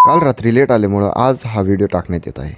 काल रात्री लेट आल्यामुळं आज हा व्हिडिओ टाकण्यात येत आहे.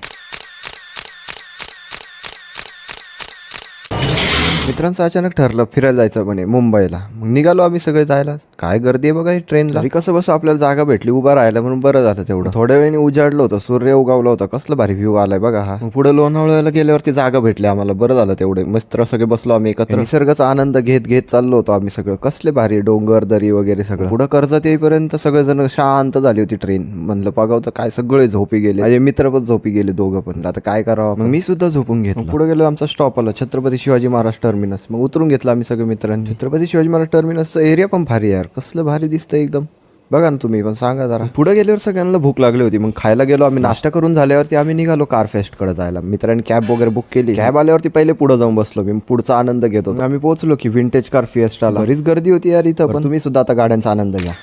मित्रांचं अचानक ठरलं फिरायला जायचं म्हणे मुंबईला. मग निघालो आम्ही सगळे जायला. काय गर्दी आहे बघा ही ट्रेनला. तरी कसं बस आपल्याला जागा भेटली उभा राहायला म्हणून बरं झालं तेवढं. थोड्या वेळाने उजाडलं होतं, सूर्य उगवला होता, कसलं भारी व्ह्यू आलाय बघा हा. मग पुढे लोणावळ्याला गेल्यावरती जागा भेटली आम्हाला, बरं झालं तेवढे. मस्त सगळे बसलो आम्ही एकत्र, निसर्गाचा आनंद घेत घेत चाललो होतो आम्ही सगळं. कसले भारी डोंगर दरी वगैरे सगळं. पुढे कर्जत येईपर्यंत सगळेजण शांत झाली होती ट्रेन. म्हणलं बघावतं काय सगळे झोपी गेले, माझे मित्र पण झोपी गेले दोघं पण. आता काय करावं, मग मी सुद्धा झोपून घेतलं. पुढे गेलो, आमचा स्टॉप आला छत्रपती शिवाजी महाराज टर्मिनस. मग उतरून घेतला आम्ही सगळे मित्रांनी. छत्रपती शिवाजी महाराज टर्मिनसचा एरिया पण भारी यार, कसलं भारी दिसतंय एकदम. बघा ना तुम्ही पण सांगा जरा. पुढे गेल्यावर सगळ्यांना भूक लागली होती, मग खायला गेलो आम्ही. नाश्ता करून झाल्यावरती आम्ही निघालो कार फेस्ट कडे जायला. मित्रांनी कॅब वगैरे बुक केली. कॅब आल्यावरती पहिले पुढे जाऊन बसलो मी, पुढचा आनंद घेत होतो. आम्ही पोहोचलो की विंटेज कार फिएस्टाला. बरीच गर्दी होती यार इथं, पण तुम्ही सुद्धा आता गाड्यांचा आनंद घ्या.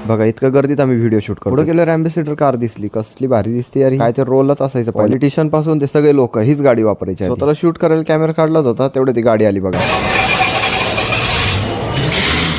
बघा इतकं गर्दीत आम्ही व्हिडिओ शूट करतो. पुढे गेल्यावर अँबॅसेडर कार दिसली, कसली भारी दिसते यार. काय तर रोलच असायचं, पॉलिटिशियन पासून ते सगळे लोक हीच गाडी वापरायची. स्वतःला शूट करायला कॅमेरा काढलाच होता, तेवढे ती गाडी आली बघा.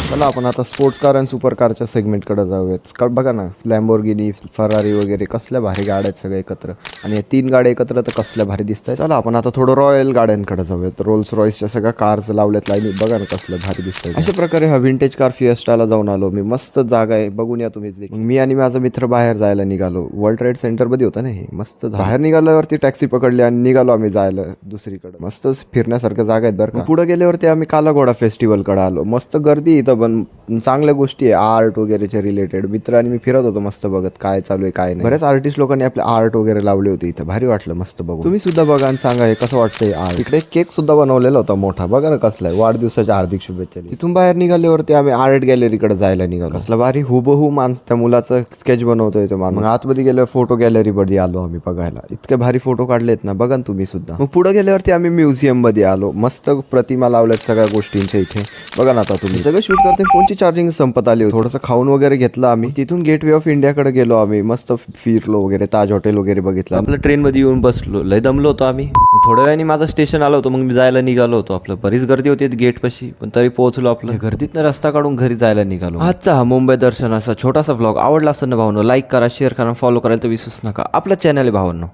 चला आपण आता स्पोर्ट्स कार आणि सुपर कारच्या सेगमेंटकडे जाऊयात. बघा ना लॅम्बोर्गिनी, फरारी वगैरे कसल्या भारी गाड्या आहेत सगळे एकत्र. आणि या 3 गाड्या एकत्र तर कसल्या भारी दिसत आहे. चला आपण आता थोडं रॉयल गाड्यांकडे जाऊयात. रोल्स रॉयसच्या सगळ्या कार्स लावल्यात लाईनी, बघा ना कसलं भारी दिसतंय. अशा प्रकारे हा विंटेज कार फिएस्टाला जाऊन आलो मी. मस्त जागा आहे, बघून या तुम्हीच. मग मी आणि माझा मित्र बाहेर जायला निघालो. वर्ल्ड ट्रेड सेंटर मध्ये होतं ना हे. मस्त बाहेर निघाल्यावरती टॅक्सी पकडली आणि निघालो आम्ही जायला दुसरीकडे. मस्त फिरण्यासारखं जागा आहेत बरं का. पुढे गेल्यावरती आम्ही कालाघोडा फेस्टिवलकडे आलो. मस्त गर्दी इथं, पण चांगल्या गोष्टी आहे आर्ट वगैरेच्या रिलेटेड. मित्र आणि मी फिरत होतो मस्त बघत काय चालू आहे काय नाही. बरेच आर्टिस्ट लोकांनी आपले आर्ट वगैरे लावले होते इथं, भारी वाटलं मस्त बघून. तुम्ही सुद्धा बघा आणि सांगा हे कसं वाटतंय आर्ट. इकडे केक सुद्धा बनवलेला होता मोठा, बघा ना कसला आहे. वाढदिवसाच्या हार्दिक शुभेच्छा. तिथून बाहेर निघाल्यावरती आम्ही आर्ट गॅलरीकडे जायला निघालो. कसला भारी हुबहू माणूस त्या मुलाचं स्केच बनवतोय तो माणूस. मग आतमध्ये गेल्यावर फोटो गॅलरी मध्ये आलो आम्ही बघायला. इतके भारी फोटो काढलेत ना, बघा ना तुम्ही सुद्धा. मग पुढे गेल्यावरती आम्ही म्युझियम मध्ये आलो. मस्त प्रतिमा लावल्यात सगळ्या गोष्टींच्या इथे, बघा ना. आता तुम्ही सगळं शूट करते, फोनची चार्जिंग संपत आली होती. थोडंसं खाऊन वगैरे घेतलं आम्ही. तिथून गेटवे ऑफ इंडियाकडे गेलो आम्ही. मस्त फिरलो वगैरे, ताज हॉटेल वगैरे बघितलं. आपलं ट्रेन मध्ये येऊन बसलो, लय दमलो होतो आम्ही. थोड्या वेळाने माझं स्टेशन आलं होतं, मग मी जायला निघालो होतो. आपलं बरीच गर्दी होती गेट पाशी, पण तरी पोहोचलो. आपलं गर्दीतनं रस्ता काढून घरी जायला निघालो. आजचा हा मुंबई दर्शन असा छोटासा व्लॉग आवडला असेल ना भावनो, लाईक करा, शेअर करा, फॉलो करायला तर विसरूच नका आपल्या चॅनल भावांनो.